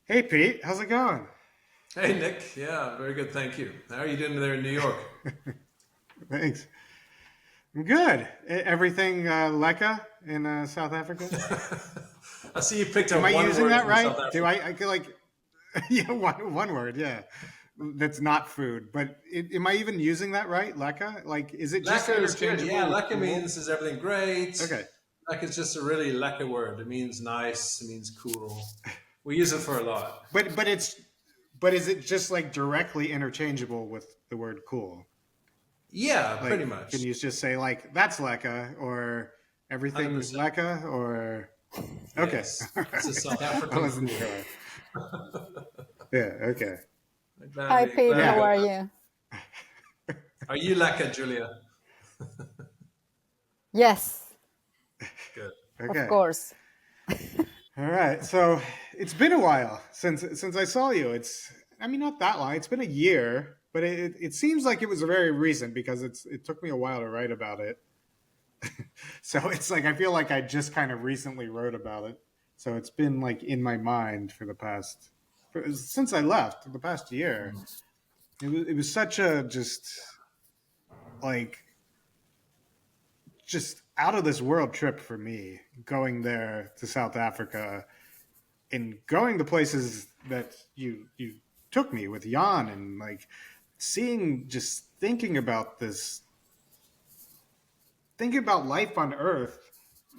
Hey Pete, how's it going? Hey Nick, yeah, very good, thank you. How are you doing there in New York? Thanks. I'm good. Everything Leka in South Africa? I see you picked Am up I one using word that from South right? Do Africa. I feel like yeah, one word, yeah. That's not food, but am I even using that right? Leka? Like, is it just Lacquer is good, yeah. interchangeable with Lacquer cool? means is everything great. Okay, Lacquer is just a really lacquer word. It means nice. It means cool. We use it for a lot. but is it just like directly interchangeable with the word cool? Yeah, pretty Like, can much. you just say like that's Leka or one Hundred everything's percent. Leka or okay? Yes, All it's a right. South I African wasn't cool. sure. Yeah. Okay. Glad Hi, we Pete. glad we How Yeah. got are that. you? Are you lacquer, Julia? Yes, Good. of Okay. course. All right. So it's been a while since I saw you. I mean not that long. It's been a year, but it seems like it was very recent because it took me a while to write about it. So it's like I feel like I just kind of recently wrote about it. So it's been like in my mind for the past since I left the past year. It was such a like just out of this world trip for me going there to South Africa and going to places that you took me with Jan and like seeing just thinking about life on Earth,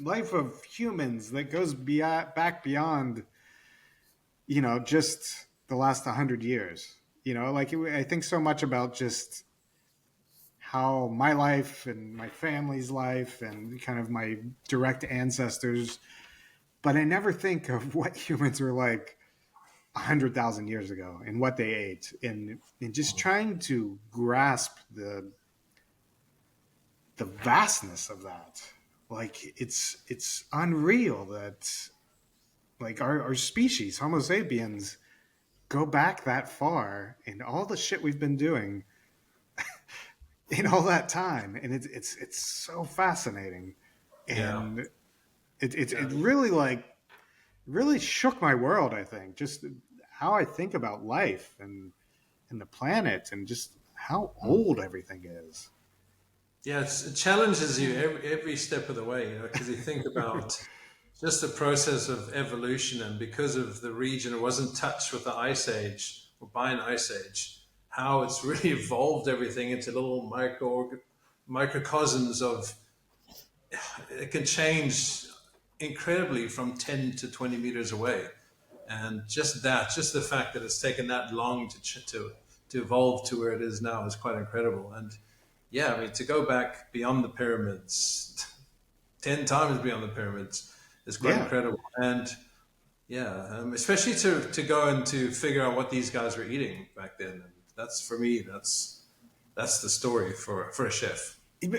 life of humans that goes back beyond just the last 100 years. Like I think so much about just how my life and my family's life and kind of my direct ancestors, but I never think of what humans were like 100,000 years ago and what they ate and just trying to grasp the vastness of that. Like it's unreal that like our species, Homo sapiens, go back that far and all the shit we've been doing in all that time. And it's so fascinating. Yeah. And it Yeah. really really shook my world, I think. Just how I think about life and the planet and just how old everything is. Yeah, it challenges you every step of the way, because you think about just the process of evolution, and because of the region, it wasn't touched with the ice age or by an ice age, how it's really evolved everything into little microcosms of it can change incredibly from 10 to 20 meters away. And just the fact that it's taken that long to evolve to where it is now is quite incredible. And yeah, I mean, to go back beyond the pyramids, 10 times beyond the pyramids, is quite Yeah, incredible. And yeah, especially to go and to figure out what these guys were eating back then. And that's for me, that's the story for a chef.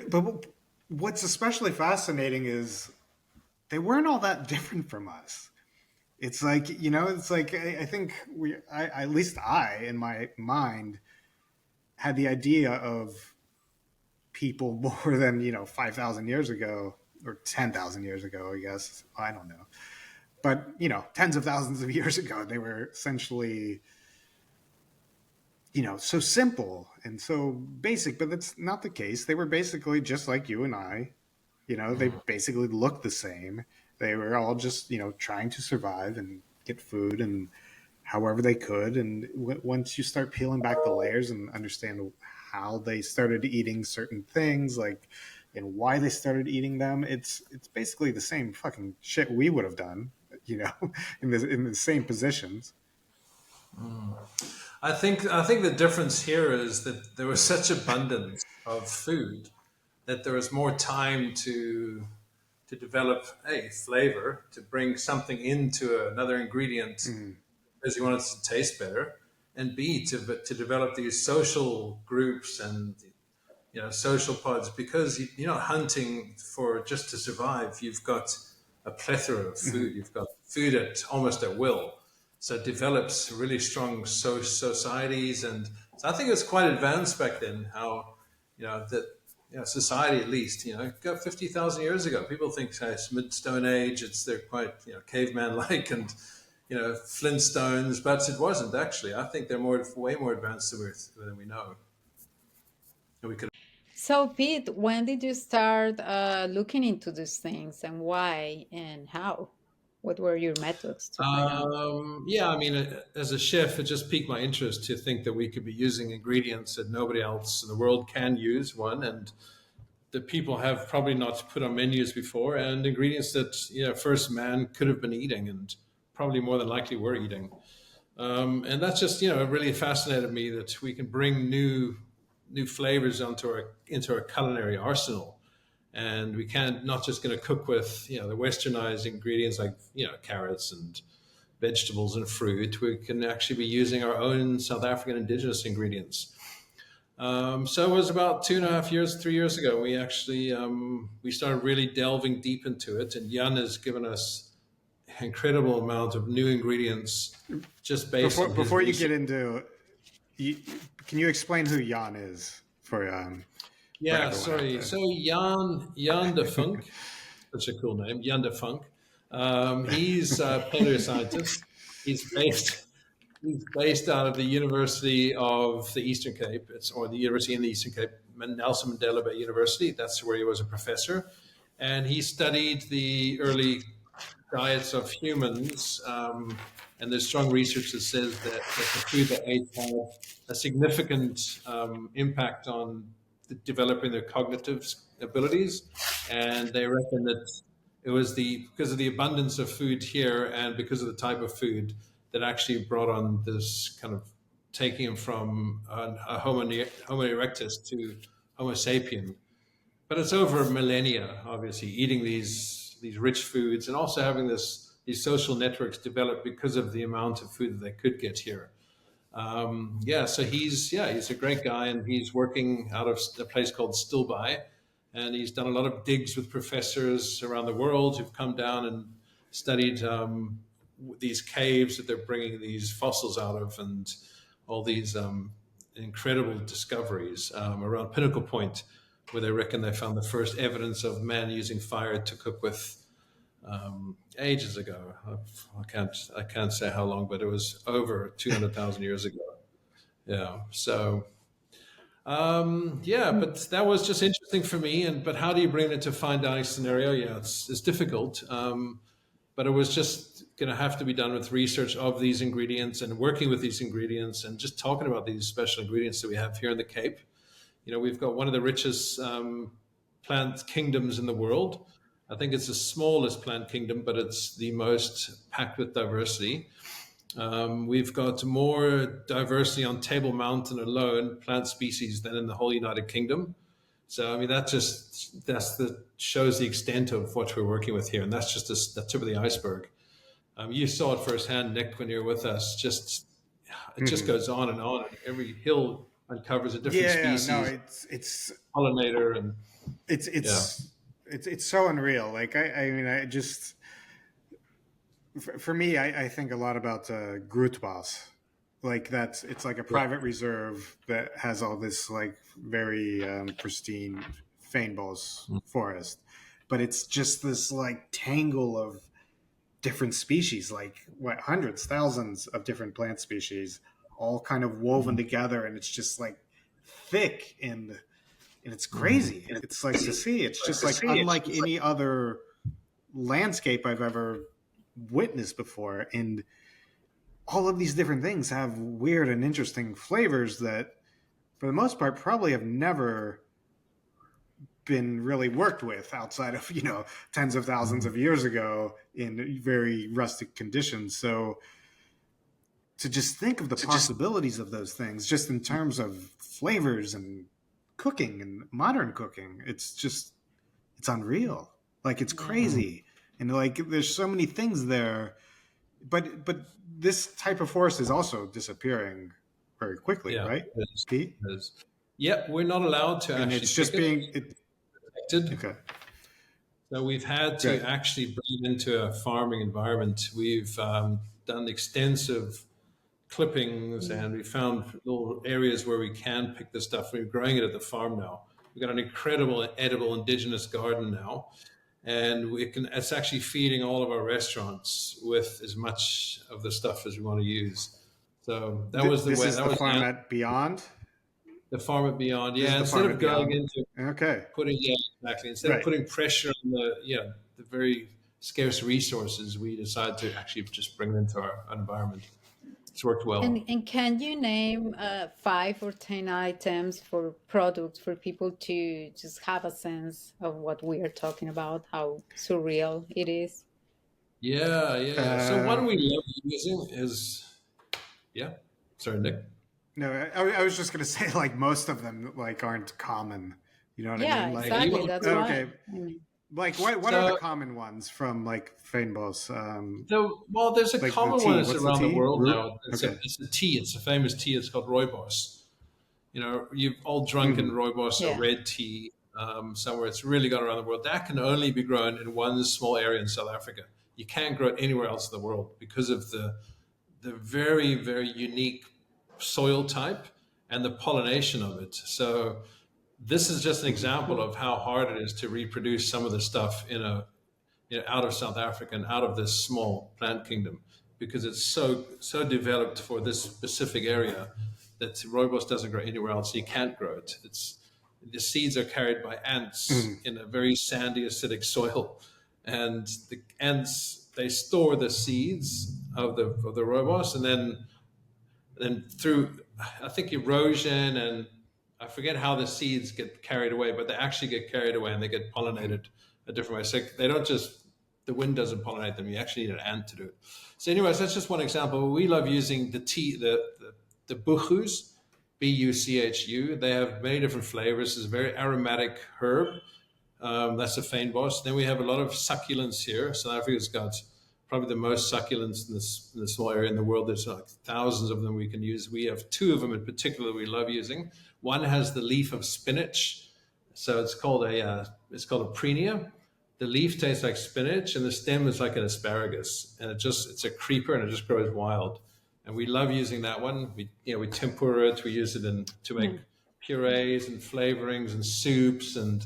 but what's especially fascinating is they weren't all that different from us. It's like it's like I think at least I, in my mind, had the idea of people more than 5,000 years ago or 10,000 years ago. I guess I don't know, but tens of thousands of years ago, they were essentially so simple and so basic, but that's not the case. They were basically just like you and I. They basically looked the same. They were all just, trying to survive and get food and however they could. And once you start peeling back the layers and understand how they started eating certain things, like and why they started eating them, it's basically the same fucking shit we would have done, you know, in the same positions. I think the difference here is that there was such abundance of food that there was more time to develop a flavor, to bring something into another ingredient Mm, because you want it to taste better, and B, to develop these social groups and social pods, because you're not hunting for just to survive. You've got a plethora of mm, food. You've got food at almost at will. So it develops really strong societies, and so I think it was quite advanced back then. How that society, at least, go 50,000 years ago. People think it's mid Stone Age. They're quite caveman like, and Flintstones, but it wasn't actually. I think they're way more advanced than we know. And we could. So, Pete, when did you start looking into these things, and why and how? What were your methods to find out? Yeah, I mean, as a chef, it just piqued my interest to think that we could be using ingredients that nobody else in the world can use. One, and that people have probably not put on menus before, and ingredients that first man could have been eating, and probably more than likely were eating. And that's just really fascinated me that we can bring new flavors into our culinary arsenal, and we can't not just going to cook with the westernized ingredients like carrots and vegetables and fruit. We can actually be using our own South African indigenous ingredients. So it was about 2.5 years, 3 years ago. We actually we started really delving deep into it, and Jan has given us an incredible amount of new ingredients just based on his Before you research. get into, can you explain who Jan is for Yeah, everyone out sorry. there? So Jan De Vynck, such a cool name, Jan De Vynck. He's a paleoscientist. He's based out of the University of the Eastern Cape, or the University in the Eastern Cape, Nelson Mandela Bay University. That's where he was a professor, and he studied the early diets of humans. And there's strong research that says that the food they ate had a significant impact on developing their cognitive abilities. And they reckon that it was because of the abundance of food here and because of the type of food that actually brought on this kind of taking them from a Homo erectus to Homo sapien. But it's over millennia, obviously, eating these rich foods and also having these social networks develop because of the amount of food that they could get here. So he's a great guy, and he's working out of a place called Stilby, and he's done a lot of digs with professors around the world who've come down and studied these caves that they're bringing these fossils out of, and all these incredible discoveries around Pinnacle Point, where they reckon they found the first evidence of man using fire to cook with ages ago. I can't say how long, but it was over 200,000 years ago. Yeah. So but that was just interesting for me. But how do you bring it to fine dining scenario? Yeah, it's difficult. But it was just going to have to be done with research of these ingredients and working with these ingredients and just talking about these special ingredients that we have here in the Cape. We've got one of the richest plant kingdoms in the world. I think it's the smallest plant kingdom, but it's the most packed with diversity. We've got more diversity on Table Mountain alone, plant species, than in the whole United Kingdom. So, I mean, shows the extent of what we're working with here, and that's just the tip of the iceberg. You saw it firsthand, Nick, when you were with us. It just goes on and on. Every hill uncovers a different species. No, it's pollinator, and it's so unreal. Like for me, I think a lot about Grootbos. Like it's like a private reserve that has all this like very pristine fynbos forest, but it's just this like tangle of different species, like hundreds, thousands of different plant species, all kind of woven together, and it's just like thick and it's crazy. It's like to see. It's just like unlike any other landscape I've ever witnessed before, and all of these different things have weird and interesting flavors that, for the most part, probably have never been really worked with outside of tens of thousands of years ago in very rustic conditions. So to just think of the possibilities of those things, just in terms of flavors and cooking and modern cooking, it's unreal. Like it's crazy, and like there's so many things there. But this type of forest is also disappearing very quickly, right? Pete? Yep, we're not allowed to. And actually it's just being protected. Okay. So we've had to actually bring it into a farming environment. We've done extensive clippings, and we found little areas where we can pick this stuff. We're growing it at the farm now. We've got an incredible edible indigenous garden now. and it's actually feeding all of our restaurants with as much of the stuff as we want to use. So that was the This way. is That the was farm at Beyond. the farm and beyond. This is Yeah, the instead farm of at going Beyond. into Okay. putting exactly instead of Right. putting pressure on the very scarce resources, we decided to actually just bring them into our environment. It's worked well. And can you name 5 or 10 items for products for people to just have a sense of what we are talking about, how surreal it is? Yeah. So one we love using is Sorry, Nick. No, I was just gonna say like most of them like aren't common. You know what I Yeah, mean? Like, exactly. That's okay, why. I mean, like what are the common ones from like Fynbos? There's a Like common the one tea. that's What's the around the tea? world Root? now. Okay. It's a tea. It's a famous tea. It's called rooibos. You know, you've all drunken rooibos or yeah. red tea somewhere. It's really gone around the world. That can only be grown in one small area in South Africa. You can't grow it anywhere else in the world because of the very, very unique soil type and the pollination of it. So this is just an example of how hard it is to reproduce some of the stuff out of South Africa and out of this small plant kingdom, because it's so developed for this specific area that rooibos doesn't grow anywhere else. You can't grow it. The seeds are carried by ants in a very sandy, acidic soil, and the ants, they store the seeds of the rooibos, and then through, I think, erosion, and I forget how the seeds get carried away, but they actually get carried away and they get pollinated a different way. So they don't just, the wind doesn't pollinate them. You actually need an ant to do it. So anyways, that's just one example. We love using the tea, the buchus, Buchu. They have many different flavors. It's a very aromatic herb. That's a fynbos. Then we have a lot of succulents here. South Africa's got probably the most succulents in this small area in the world. There's like thousands of them we can use. We have two of them in particular we love using. One has the leaf of spinach. So it's called a prenia. The leaf tastes like spinach and the stem is like an asparagus. And it's a creeper and it just grows wild. And we love using that one. We tempura it. We use it to make purees and flavorings and soups, and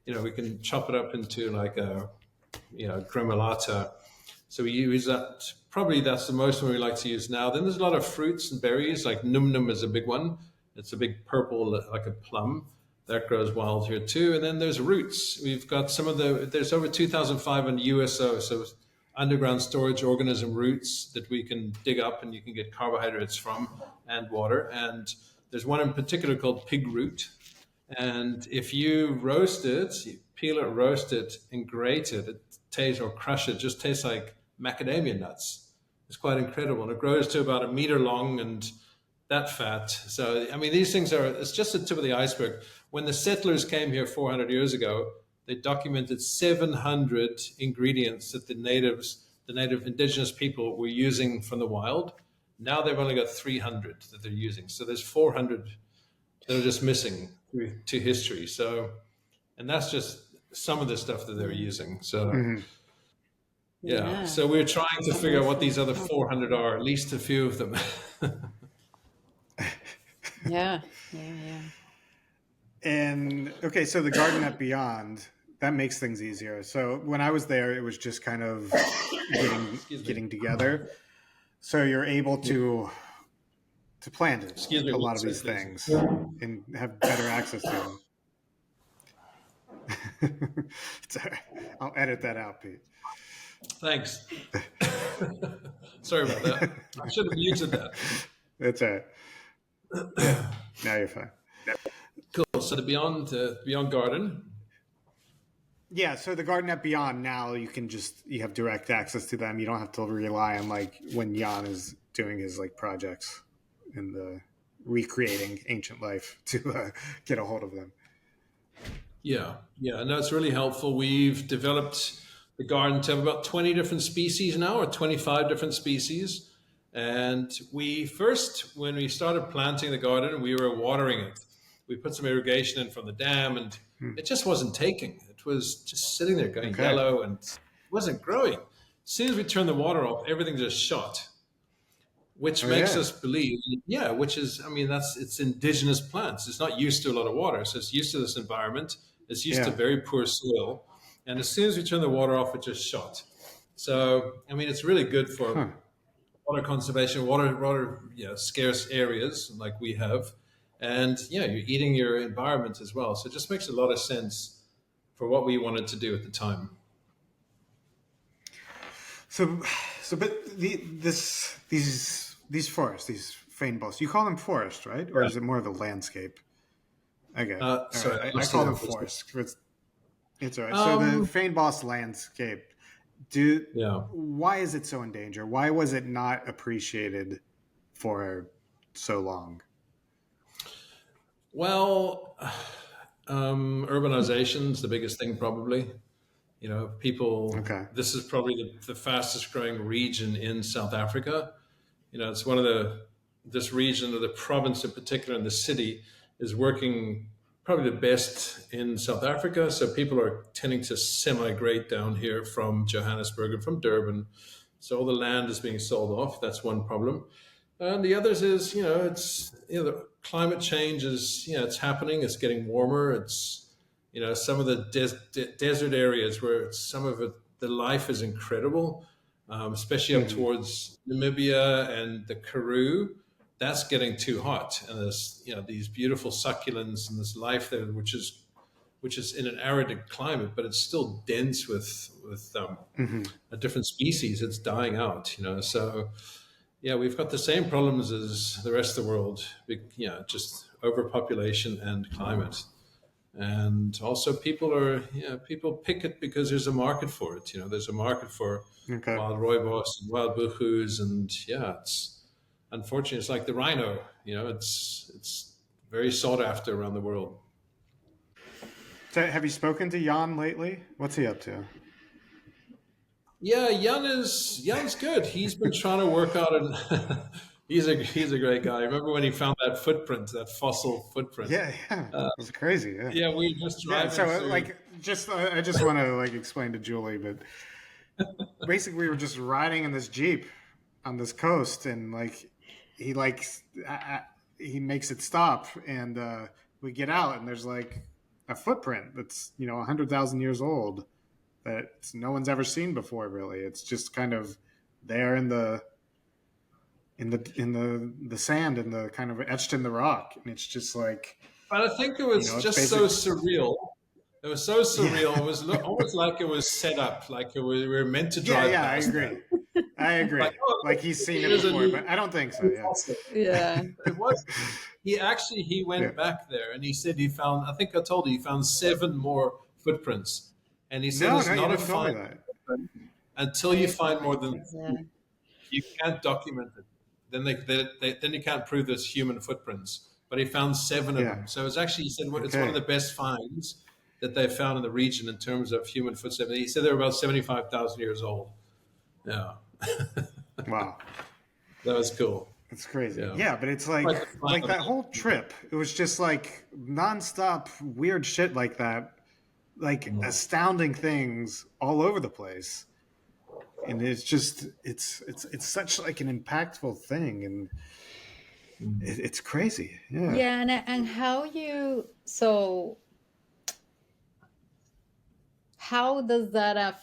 we can chop it up into like a gremolata. So we use that. Probably that's the most one we like to use now. Then there's a lot of fruits and berries. Like num is a big one. It's a big purple, like a plum. That grows wild here too. And then there's roots. We've got there's over 2,500 USO, so underground storage organism roots that we can dig up and you can get carbohydrates from, and water. And there's one in particular called pig root. And if you roast it, you peel it, roast it, and grate it, or crush it, just tastes like macadamia nuts. It's quite incredible. And it grows to about 1 meter long and that fat. So, I mean, these things it's just the tip of the iceberg. When the settlers came here 400 years ago, they documented 700 ingredients that the native indigenous people were using from the wild. Now they've only got 300 that they're using. So there's 400 that are just missing to history. So, and that's just some of the stuff that they're using. So, yeah. So we're trying to figure out what these other 400 are, at least a few of them. Yeah. And okay, so the garden at Beyond, that makes things easier. So when I was there, it was just kind of getting together. So you're able to plant it, a lot of these things and have better access to them. I'll edit that out, Pete. Thanks. Sorry about that. I should have muted that. That's all right. Yeah, now you're fine. Cool. So the Beyond Garden. Yeah, so the garden at Beyond now you have direct access to them. You don't have to rely on like when Jan is doing his like projects in the recreating ancient life to get a hold of them. Yeah. No, it's really helpful. We've developed the garden to have about 20 different species now, or 25 different species. And when we started planting the garden, we were watering it. We put some irrigation in from the dam, and it just wasn't taking. It was just sitting there going yellow and it wasn't growing. As soon as we turned the water off, everything just shot, which makes us believe, it's indigenous plants. It's not used to a lot of water, so it's used to this environment. It's used to very poor soil. And as soon as we turn the water off, it just shot. So, I mean, it's really good for water conservation, water scarce areas like we have. And yeah, you're eating your environment as well. So it just makes a lot of sense for what we wanted to do at the time. So, but these forests, these fynbos, you call them forest, right? Or is it more of a landscape? Okay, Sorry, I call them forest. It's all right. So the fynbos landscape. Why is it so in danger? Why was it not appreciated for so long? Well, urbanization is the biggest thing, probably. You know, people. Okay. This is probably the fastest growing region in South Africa. You know, it's one of this region, or the province in particular, and the city is working probably the best in South Africa. So people are tending to semi-migrate down here from Johannesburg and from Durban. So all the land is being sold off. That's one problem. And the others is, the climate change is, it's happening. It's getting warmer. It's, some of the desert areas where some of it, the life is incredible, especially up towards Namibia and the Karoo. That's getting too hot, and there's these beautiful succulents and this life there, which is in an arid climate, but it's still dense with a different species. It's dying out, So yeah, we've got the same problems as the rest of the world. Just overpopulation and climate, and also people pick it because there's a market for it. There's a market for wild rooibos and wild buchus, and it's. Unfortunately, it's like the rhino. It's very sought after around the world. So have you spoken to Jan lately? What's he up to? Yeah, Jan's good. He's been trying to work out, and he's a great guy. Remember when he found that footprint, that fossil footprint? Yeah, it was crazy. Yeah, we just driving. I just want to explain to Julie, but basically we were just riding in this Jeep on this coast, and he makes it stop, and we get out, and there's a footprint that's 100,000 years old that no one's ever seen before. Really, it's just kind of there in the sand, and the kind of etched in the rock, and it's just like. But I think it was just so surreal. It was so surreal. It was almost like it was set up, like we were meant to drive. Yeah, I agree. I agree. He's seen it before, but I don't think so. Yeah. It was. He went back there, and he said he found. I think I told you he found 7 more footprints, and he said it's not a find until you find more than. You can't document it. Then you can't prove there's human footprints. But he found 7 of them. So it's actually, he said it's one of the best finds that they found in the region in terms of human footsteps. He said they're about 75,000 years old. Yeah. Wow. That was cool. It's crazy. Yeah, but it's like that whole trip. It was just nonstop weird shit like that, astounding things all over the place. And it's just it's such an impactful thing, and it's crazy. Yeah. Yeah, and how does that has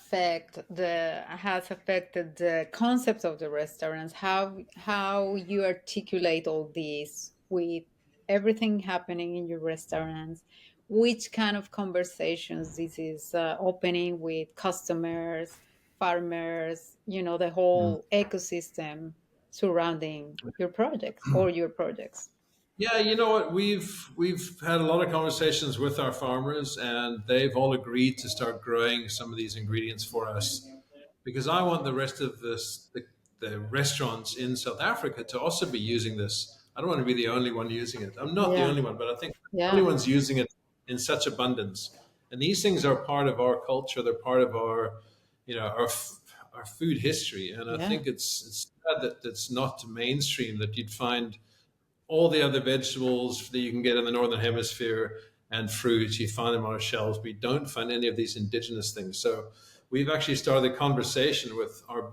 affected the concept of the restaurants? How you articulate all this with everything happening in your restaurants? Which kind of conversations this is opening with customers, farmers, the whole ecosystem surrounding your project or your projects? Yeah, you know what? We've had a lot of conversations with our farmers, and they've all agreed to start growing some of these ingredients for us, because I want the rest of the restaurants in South Africa to also be using this. I don't want to be the only one using it. I'm not the only one, but I think the only one's using it in such abundance. And these things are part of our culture. They're part of our food history. And I think it's sad that it's not mainstream, that you'd find all the other vegetables that you can get in the Northern Hemisphere and fruits, you find them on our shelves, but you don't find any of these indigenous things. So we've actually started a conversation with our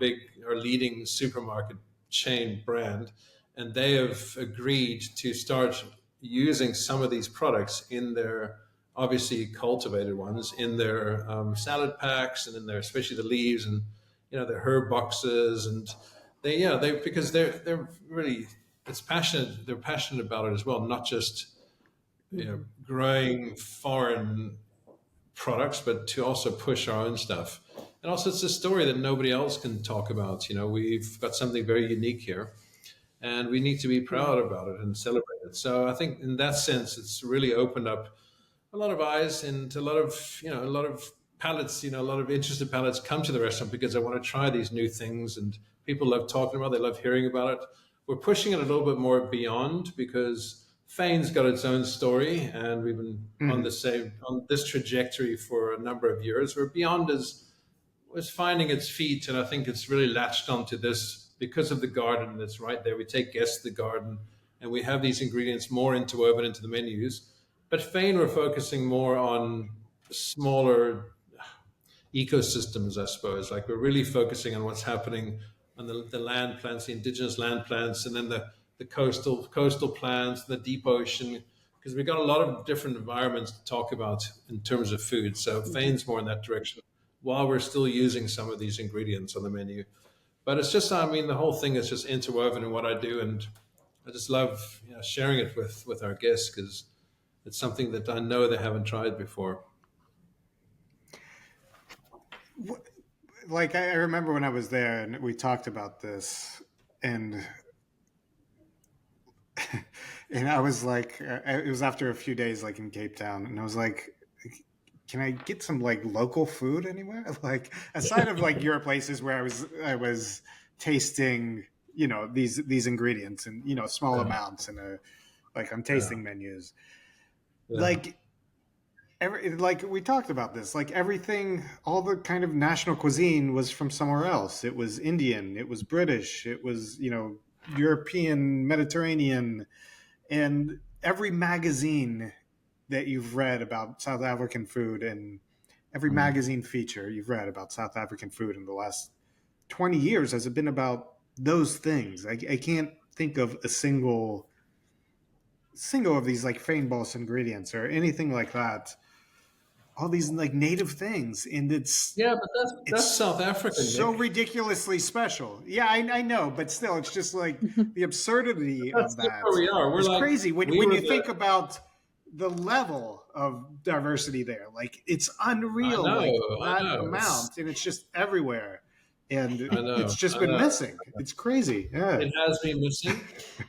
leading supermarket chain brand, and they have agreed to start using some of these products in their obviously cultivated ones, in their salad packs and in their, especially the leaves and their herb boxes. And they because they're really, it's passionate. They're passionate about it as well, not just growing foreign products, but to also push our own stuff. And also, it's a story that nobody else can talk about. We've got something very unique here, and we need to be proud about it and celebrate it. So I think in that sense, it's really opened up a lot of eyes, and a lot of palates, a lot of interested palates come to the restaurant because they want to try these new things, and people love talking about it, they love hearing about it. We're pushing it a little bit more beyond, because Fane's got its own story, and we've been on this trajectory for a number of years, where Beyond was finding its feet, and I think it's really latched onto this because of the garden that's right there. We take guests to the garden, and we have these ingredients more interwoven into the menus. But Fane, we're focusing more on smaller ecosystems, I suppose. Like, we're really focusing on what's happening on the land plants, the indigenous land plants, and then the coastal plants, the deep ocean, because we've got a lot of different environments to talk about in terms of food. So Fane's more in that direction, while we're still using some of these ingredients on the menu. But it's just, the whole thing is just interwoven in what I do, and I just love sharing it with our guests, because it's something that I know they haven't tried before. Like, I remember when I was there and we talked about this, and and I was like, it was after a few days, like in Cape Town, and I was like, can I get some like local food anywhere? Like, aside of like your places where I was tasting, these ingredients and small amounts, and like I'm tasting menus, like. Like we talked about this, like everything, all the kind of national cuisine was from somewhere else. It was Indian, it was British, it was, European, Mediterranean, and every magazine that you've read about South African food, and every magazine feature you've read about South African food in the last 20 years has been about those things. I can't think of a single of these like Fane-Boss ingredients or anything like that. All these like native things, and but that's South Africa. So Nick. ridiculously special. Yeah, I know, but still, it's just like the absurdity of that. Where we are. We're it's like, crazy when you think about the level of diversity there. Like, it's unreal, that amount, and it's just everywhere. And it's just been missing. It's crazy. Yeah. It has been missing.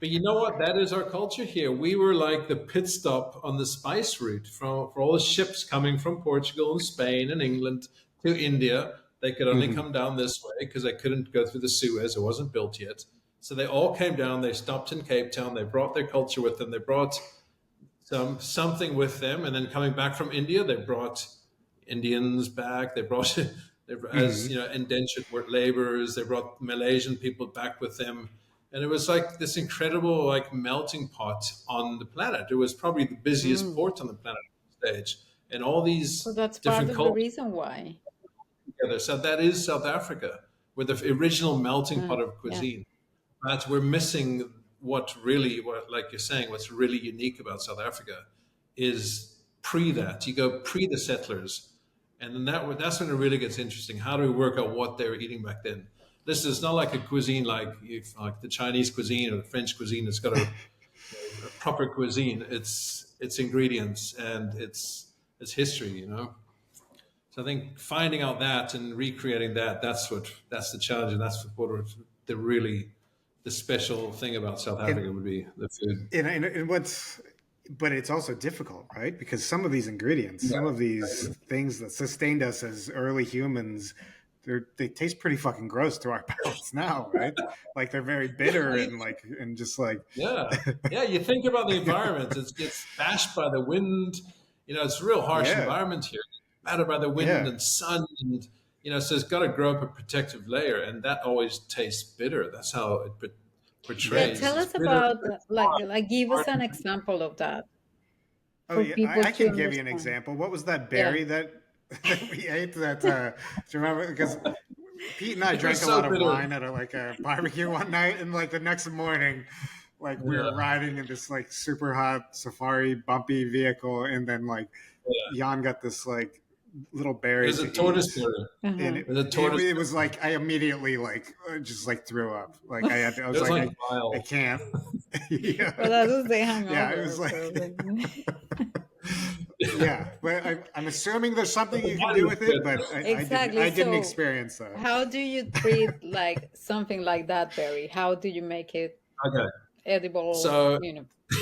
But you know what? That is our culture here. We were like the pit stop on the spice route for all the ships coming from Portugal and Spain and England to India. They could only come down this way because they couldn't go through the Suez. It wasn't built yet. So they all came down. They stopped in Cape Town. They brought their culture with them. They brought something with them. And then coming back from India, they brought Indians back. They brought... as indentured laborers, they brought Malaysian people back with them, and it was like this incredible like melting pot on the planet. It was probably the busiest port on the planet at the stage, and all these so that's different part of the reason why. Together. So that is South Africa, with the original melting pot of cuisine. But we're missing what like you're saying, what's really unique about South Africa is pre that. You go pre the settlers. And then that's when it really gets interesting. How do we work out what they were eating back then? This is not like a cuisine like the Chinese cuisine or the French cuisine. It's got a proper cuisine. It's ingredients and it's history. So I think finding out that and recreating that's the challenge, and that's what the special thing about South Africa would be the food. And but it's also difficult, right? Because some of these ingredients, some of these things that sustained us as early humans, they taste pretty fucking gross to our palates now, right? Like, they're very bitter and just like You think about the environment; it gets bashed by the wind. It's a real harsh environment here, battered by the wind and sun, and so it's got to grow up a protective layer, and that always tastes bitter. That's how it portrays. Tell us about like give us an example of that. I can give you an example. What was that berry that we ate? That do you remember? Because Pete and I drank a lot of wine at a barbecue one night, and like the next morning, like we were Yeah. riding in this like super hot safari bumpy vehicle, and then like Yeah. Jan got this like little It berry was a to tortoise eat, berry. and Uh-huh. It was a tortoise it was berry. like I immediately like just like threw up. Like I It was was like like I vile. can't. Yeah, Well, that was the yeah. It was hangover, like probably. yeah, but I'm assuming there's something The you can wine do was with it, good. but Exactly. I didn't So, experience that. how do you treat like something like that berry? How do you make it Okay. edible, So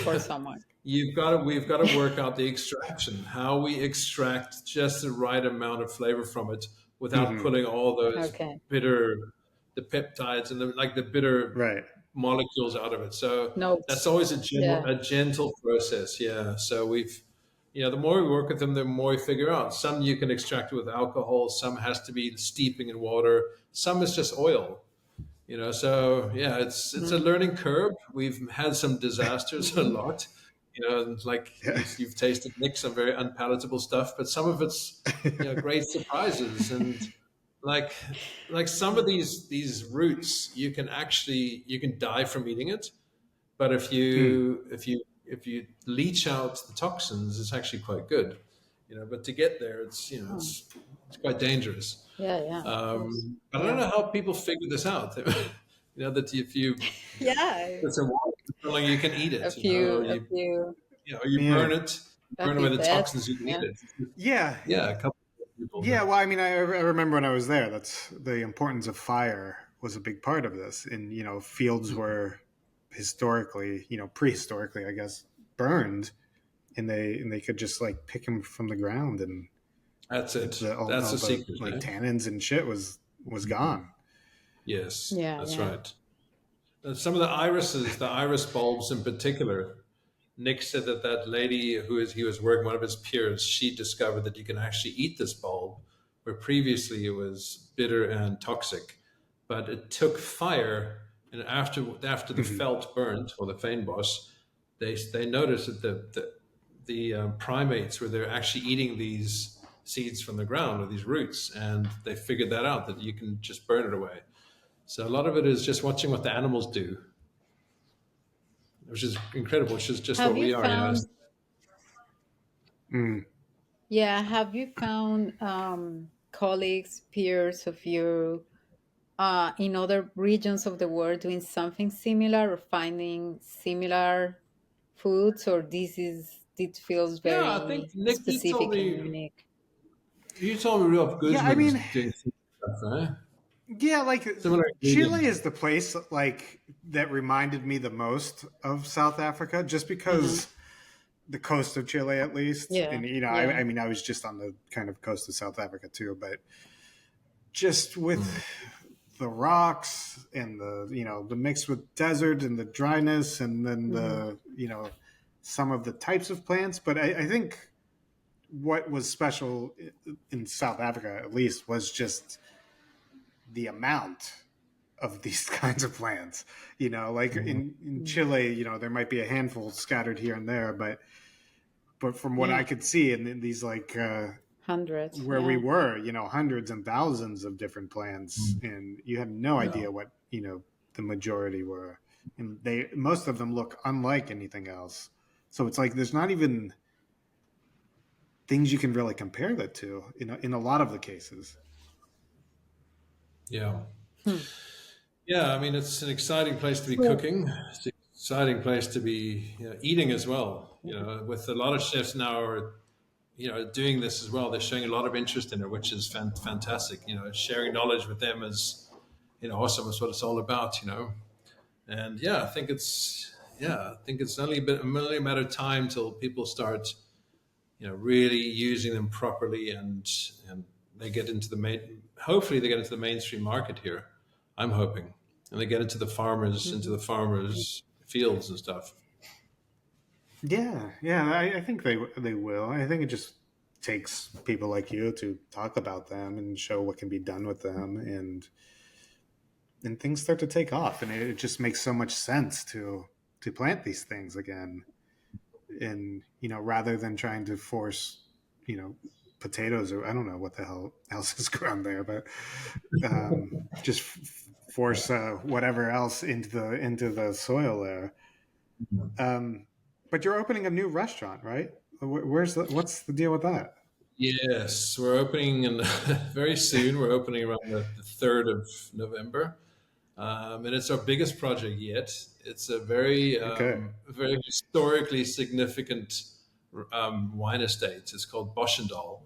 for someone? we've got to work out the extraction, how we extract just the right amount of flavor from it without Hmm. pulling all those Okay. the peptides and the bitter Right. molecules out of it. So that's Notes. always Yeah. a gentle process. Yeah. So the more we work with them, the more we figure out. Some you can extract with alcohol. Some has to be steeping in water. Some is just oil. So yeah, it's a Mm. learning curve. We've had some disasters a Mhm. lot. And like Yeah. you've tasted, Nick, some very unpalatable stuff, but some of it's great surprises. And like some of these roots, you can die from eating it, but Mm. if you leach out the toxins, it's actually quite good. But to get there, Oh. it's quite dangerous. Yeah, yeah, of course. But I don't Yeah. know how people figure this out. That if you Yeah. put some water in something, you can eat A it. few, Or a few, you Yeah. burn it, a burn few away the bets. toxins, you can eat Yeah. it. Yeah. Yeah, a couple of people. Yeah. Well, I mean, I remember when I was there. That's the importance of fire was a big part of this. And fields were historically, prehistorically, I guess, burned, and they could just like pick them from the ground, and That's it. all That's the the secret. like Eh? tannins and shit was gone. Yes, Yeah, that's yeah. right. Some of the iris bulbs in particular. Nick said that lady he was working, one of his peers, she discovered that you can actually eat this bulb, where previously it was bitter and toxic. But it took fire, and after the Mhm. felt burnt or the fynbos, they noticed that the primates were they're actually eating these seeds from the ground or these roots, and they figured that out that you can just burn it away. So a lot of it is just watching what the animals do, which is incredible. Which is just Have what you we are. found, Mm. yeah, have you found colleagues, peers of you in other regions of the world doing something similar or finding similar foods, or it feels Yeah, I think very Nick, specific and unique? you told me Rudolph Yeah. I Guzman's mean, doing stuff, right? yeah, like Similar Chile ingredients. is the place like that reminded me the most of South Africa, just Hmm. because the coast of Chile, at least, Yeah, and yeah. I mean, I was just on the kind of coast of South Africa too, but just with Mm. the rocks and the mix with desert and the dryness, and then Hmm. the some of the types of plants. But I think what was special in South Africa, at least, was just the amount of these kinds of plants. Like in Hmm. Chile, there might be a handful scattered here and there, but from what I Yeah, could see in these like hundreds. where we Yeah. were, hundreds and thousands of different plants, and you had no Yeah. idea what the majority were, and most of them look unlike anything else. So it's like there's not even things you can really compare that to in a lot of the cases. Yeah. Hmm. Yeah. I mean, it's an exciting place to be So, cooking. It's an exciting place to be eating as well. With a lot of chefs now are doing this as well. They're showing a lot of interest in it, which is fantastic. Sharing knowledge with them is awesome. That's what it's all about. And yeah, I think it's only a matter of time till people start really using them properly, and they get into the hopefully they get into the mainstream market here. I'm hoping, and they get into mhm. the farmers fields and stuff. Yeah, I think they will. I think it just takes people like you to talk about them and show what can be done with them, and things start to take off, and it just makes so much sense to plant these things again, and rather than trying to force you know potatoes, or I don't know what the hell else is grown there, but just force whatever else into the soil there. But you're opening a new restaurant, right? What's the deal with that? Yes, we're opening in very soon. We're opening around the 3rd of November. And it's our biggest project yet. It's a Okay. very historically significant wine estate. It's called Boschendal.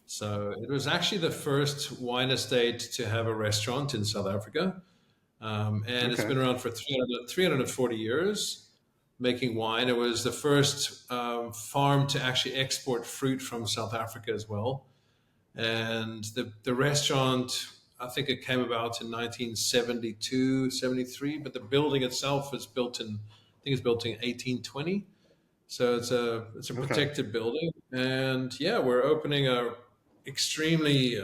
So it was actually the first wine estate to have a restaurant in South Africa. And it's Okay. been around for 340 years making wine. It was the first farm to actually export fruit from South Africa as well. And the restaurant, I think it came about in 1972, 73, but the building itself is built in, I think it's built in 1820. So it's a Okay. protected building. And yeah, we're opening a extremely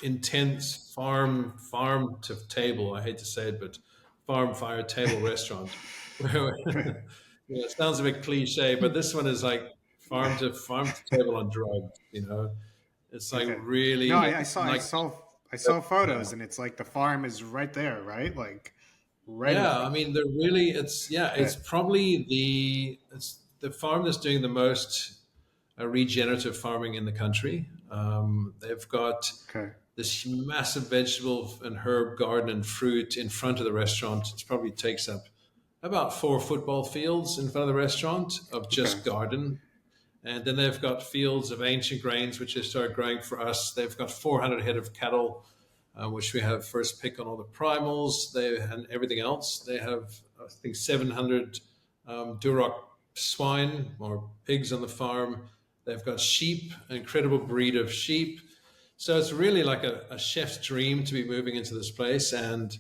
intense farm to table. I hate to say it, but farm fire table restaurant. Right. Yeah, it sounds a bit cliche, but this one is like farm to table on drugs. It's like Okay. No, really like I saw yeah. photos, and it's like the farm is right there, right? Like right in Yeah, front I of you. mean, they're really. It's Okay. probably the farm that's doing the most regenerative farming in the country. They've got Okay. this massive vegetable and herb garden and fruit in front of the restaurant. It probably takes up about 4 football fields in front of the restaurant of Okay. just garden. And then they've got fields of ancient grains, which they started growing for us. They've got 400 head of cattle, which we have first pick on all the primals and everything else. They have, I think, 700 Duroc swine or pigs on the farm. They've got sheep, an incredible breed of sheep. So it's really like a chef's dream to be moving into this place. And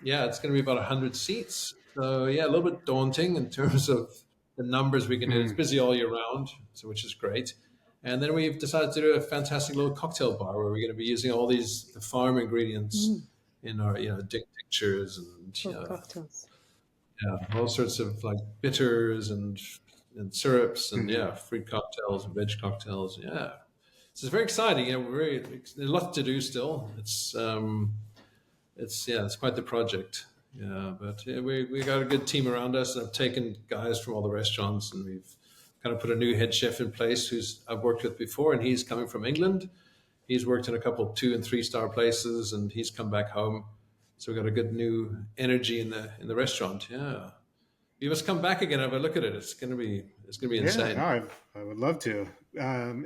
yeah, it's going to be about 100 seats. So yeah, a little bit daunting in terms of the numbers we can do. It's Mm. busy all year round, so which is great. And then we've decided to do a fantastic little cocktail bar where we're going to be using all these the farm ingredients Mm, in our tinctures and for cocktails. yeah, all sorts of like bitters and syrups and Hmm. yeah, fruit cocktails and veg cocktails. Yeah, so it's very exciting. There's a lot to do still. It's quite the project. Yeah, but yeah, we got a good team around us, and I've taken guys from all the restaurants, and we've kind of put a new head chef in place who's I've worked with before, and he's coming from England. He's worked in a couple of 2 and 3 star places, and he's come back home. So we got a good new energy in the restaurant. Yeah, you must come back again and have a look at it. It's gonna be Yeah. No, insane. I would love to.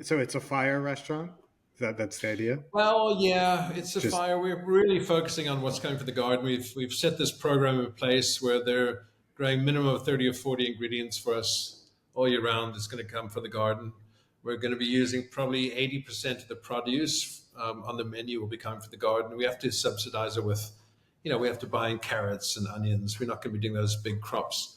So it's a fire restaurant. That's the idea. Well, yeah, it's a Just fire. We're really focusing on what's coming for the garden. We've set this program in place where they're growing minimum of 30 or 40 ingredients for us all year round. It's going to come for the garden. We're going to be using probably 80% of the produce on the menu will be coming for the garden. We have to subsidize it with, we have to buy in carrots and onions. We're not going to be doing those big crops.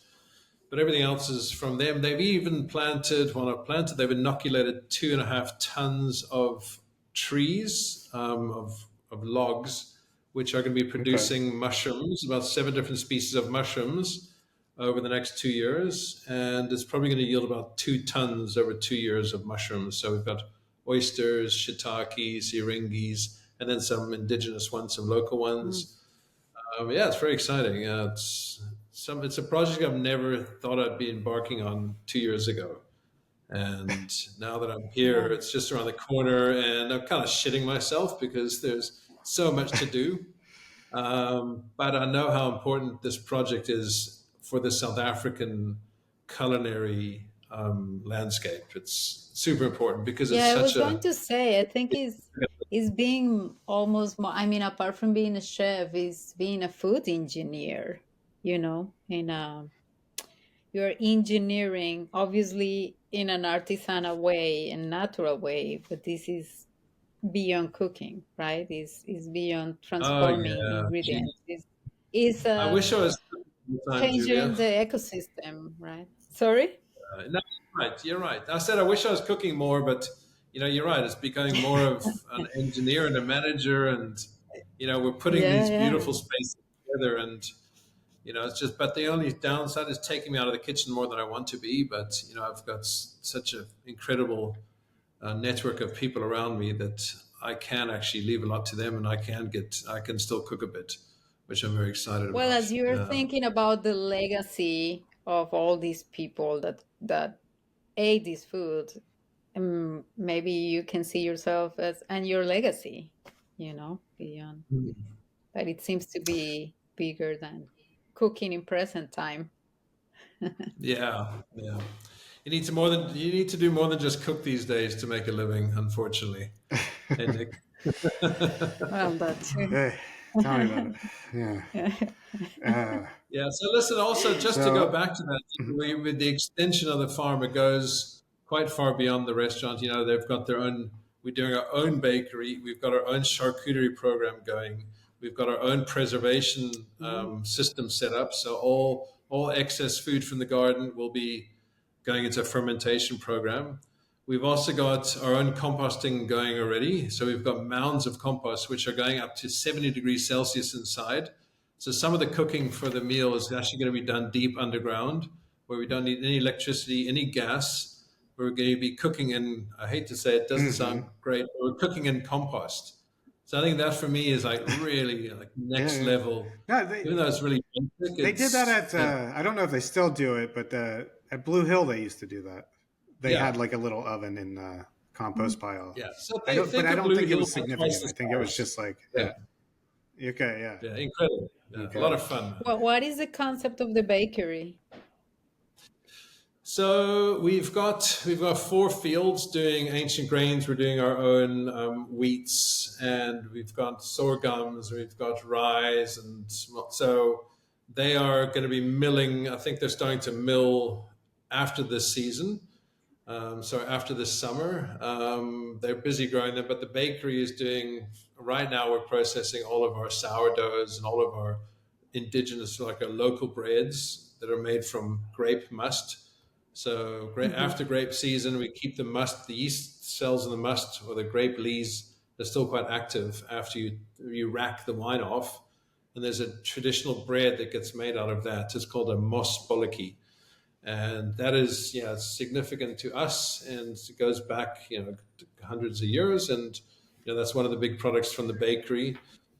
But everything else is from them. They've even they've inoculated 2.5 tons of trees, of logs, which are going to be okay. producing mushrooms, about 7 different species of mushrooms over the next 2 years. And it's probably going to yield about 2 tons over 2 years of mushrooms. So we've got oysters, shiitakes, eringis, and then some indigenous ones, some local Mm. ones. Yeah, it's very exciting. It's a project I've never thought I'd be embarking on 2 years ago, and now that I'm here, Wow. it's just around the corner, and I'm kind of shitting myself because there's so much to do. But I know how important this project is for the South African culinary landscape. It's super important because Yeah, it's I such was going a to say, I think is being almost more, I mean, apart from being a chef, is being a food engineer, in you're engineering, obviously in an artisanal way and natural way, but this is beyond cooking, right? Is beyond oh transforming yeah, gee. ingredients. Is I wish I was full time, changing Julia. the ecosystem, right? Sorry? No, you're right. You're right. I said I wish I was cooking more, but you're right. It's becoming more of an engineer and a manager, and we're putting Yeah, these yeah. beautiful spaces together, and it's just. But the only downside is taking me out of the kitchen more than I want to be. But I've got such an incredible network of people around me that I can actually leave a lot to them, and I can still cook a bit, which I'm very excited Well, about. as you're Yeah. thinking about the legacy of all these people that ate this food, maybe you can see yourself as and your legacy, beyond. But it seems to be bigger than cooking in present time. Yeah, yeah. You need to do more than just cook these days to make a living, unfortunately. Hey, Nick. Well, that too. Hey, tell me about it. Yeah. Uh, Yeah. So listen, also just to go so, back to that, mhm. with the extension of the farm, it goes quite far beyond the restaurant. They've got their own. We're doing our own bakery. We've got our own charcuterie program going. We've got our own preservation system set up. So all excess food from the garden will be going into a fermentation program. We've also got our own composting going already. So we've got mounds of compost, which are going up to 70 degrees Celsius inside. So some of the cooking for the meal is actually going to be done deep underground, where we don't need any electricity, any gas. We're going to be cooking in, I hate to say it, doesn't sound great, but we're cooking in compost. So I think that for me is like really like Yeah, next yeah. level. No, Even though it's really basic, they did that it's at, I don't know if they still do it, but at Blue Hill, they used to do that. They had yeah, like a little oven in the compost pile. yeah. So But think I of don't Blue think it Hill was like twice significant. the I think it was size. just like, Yeah, yeah. Okay, yeah. yeah, incredible. Yeah, a lot Okay. of fun. What is the concept of the bakery? So we've got 4 fields doing ancient grains. We're doing our own wheats, and we've got sorghums. We've got rye, and so they are going to be milling. I think they're starting to mill after this season. So after this summer, they're busy growing them. But the bakery is doing right now. We're processing all of our sourdoughs and all of our indigenous, like our local breads that are made from grape must. So Hmm. after grape season, we keep the must, the yeast cells in the must or the grape lees, they're still quite active after you rack the wine off. And there's a traditional bread that gets made out of that. It's called a mos boliki. And that is, yeah, significant to us, and it goes back, hundreds of years. And that's one of the big products from the bakery.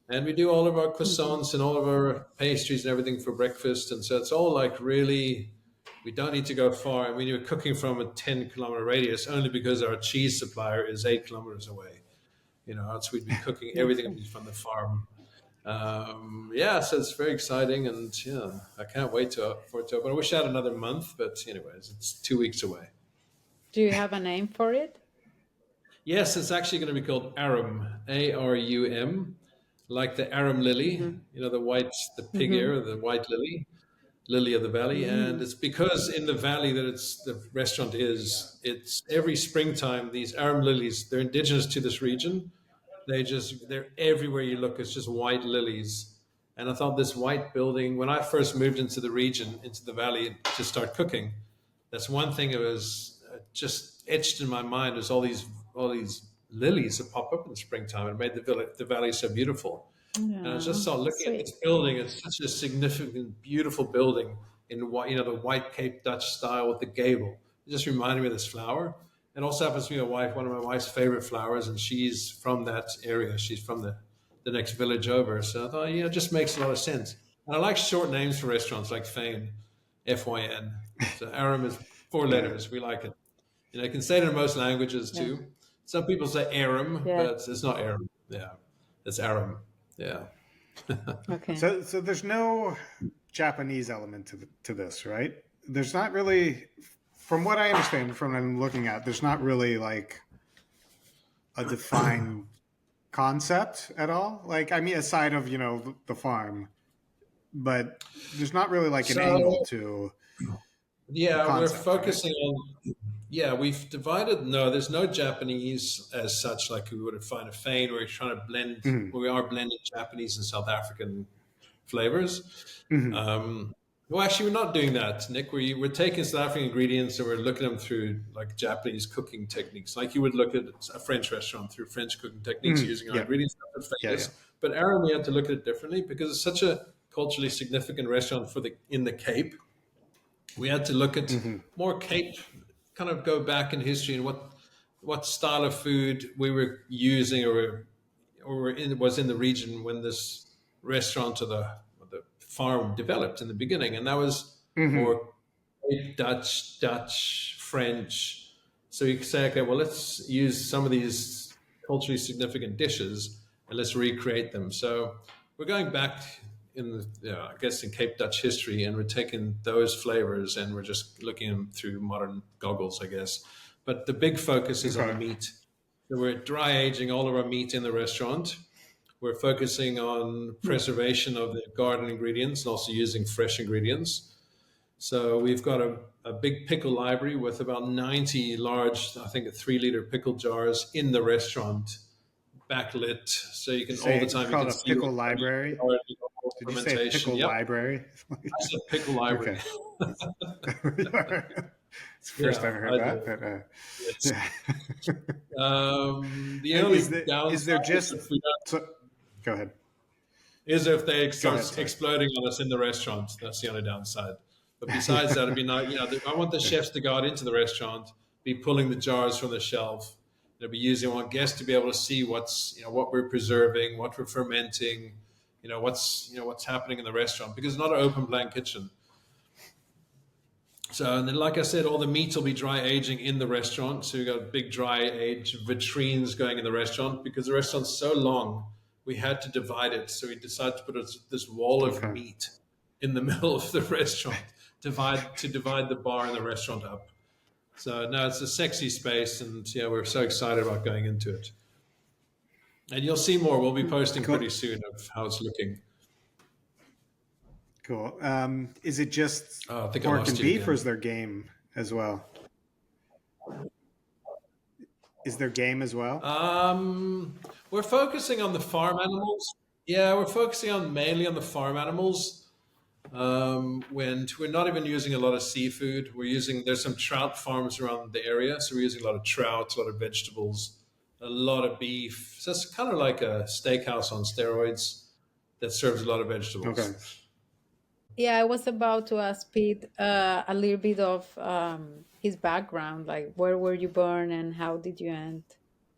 And we do all of our Hmm. croissants and all of our pastries and everything for breakfast. And so it's all like really, we don't need to go far. I mean, you're cooking from a 10-kilometer radius only because our cheese supplier is 8 kilometers away. Else we'd be cooking everything Okay. from the farm. Yeah, so it's very exciting, and yeah, I can't wait for it to open. I wish I had another month, but anyways, it's 2 weeks away. Do you have a name for it? Yes, it's actually going to be called Arum, Arum, like the arum lily, Hmm. the pig Hmm. ear, the white lily of the valley. And Mm. it's because in the valley that the restaurant is, it's every springtime, these arum lilies, they're indigenous to this region. They're everywhere you look. It's just white lilies. And I thought this white building, when I first moved into the region, into the valley to start cooking, that's one thing that was just etched in my mind, is all these lilies that pop up in the springtime. It made the valley so beautiful. And I just Yeah, saw, looking at sweet. this building, it's such a significant, beautiful building in the white Cape Dutch style with the gable. It just reminded me of this flower. It also happens to be one of my wife's favorite flowers, and she's from that area. She's from the next village over. So I thought, it just makes a lot of sense. And I like short names for restaurants like Fane, Fyn. So Arum is 4 letters. We like it. You can say it in most languages Yeah. too. Some people say Arum, Yeah. but it's not Arum. Yeah, it's Arum. Yeah. Okay. So there's no Japanese element to this, right? There's not really, from what I understand, from what I'm looking at, there's not really like a defined concept at all. Like, I mean, aside of the farm, but there's not really like an angle So to the yeah, we're concept, right? focusing on. Yeah, we've divided. No, there's no Japanese as such, like we would find a Fane, where we're trying to blend. Hmm. Well, we are blending Japanese and South African flavors. Hmm. Well, actually, we're not doing that, Nick. We're taking South African ingredients and we're looking at them through like Japanese cooking techniques, like you would look at a French restaurant through French cooking techniques Hmm. using our Yeah, ingredients. That's yeah, yeah. famous. But Aram, we had to look at it differently because it's such a culturally significant restaurant in the Cape. We had to look at Hmm. more Cape, kind of go back in history and what style of food we were using was in the region when this restaurant or the farm developed in the beginning, and that was Hmm. more Dutch, French. So you can say, okay, well, let's use some of these culturally significant dishes and let's recreate them. So we're going back in the, I guess, in Cape Dutch history, and we're taking those flavors and we're just looking at them through modern goggles, I guess. But the big focus is on the Okay. meat. So we're dry aging all of our meat in the restaurant. We're focusing on preservation of the garden ingredients and also using fresh ingredients. So we've got a big pickle library with about 90 large, I think, 3 liter pickle jars in the restaurant, backlit, so you Did you can all say the it's time you called can a see pickle what's library? Did you say fermentation. pickle Yep, library? I said pickle library. Okay. It's the first Yeah, I've heard I that. did. But, Yes. yeah. The And only is there downside just if we don't so? Go ahead. is if they Go ahead. start Sorry. exploding on us in the restaurant. That's the only downside. But besides that, it'd be nice. I want the chefs to go out into the restaurant, be pulling the jars from the shelf. They'll be using. I want guests to be able to see what we're preserving, what we're fermenting, what's happening in the restaurant, because it's not an open plan kitchen. So, and then, like I said, all the meat will be dry aging in the restaurant. So we've got big dry age vitrines going in the restaurant because the restaurant's so long. We had to divide it. So we decided to put this wall of Okay. meat in the middle of the restaurant, to divide the bar and the restaurant up. So now it's a sexy space, and yeah, we're so excited about going into it. And you'll see more. We'll be posting Cool. pretty soon of how it's looking. Cool. Is it just Oh, I think I pork lost and you beef, or again. is there game as well? Is there game as well? We're focusing on the farm animals. Yeah, we're focusing on mainly on the farm animals. When we're not even using a lot of seafood, there's some trout farms around the area, so we're using a lot of trout, a lot of vegetables, a lot of beef. So it's kind of like a steakhouse on steroids that serves a lot of Okay. vegetables. Yeah, I was about to ask Pete a little bit of his background, like where were you born and how did you end?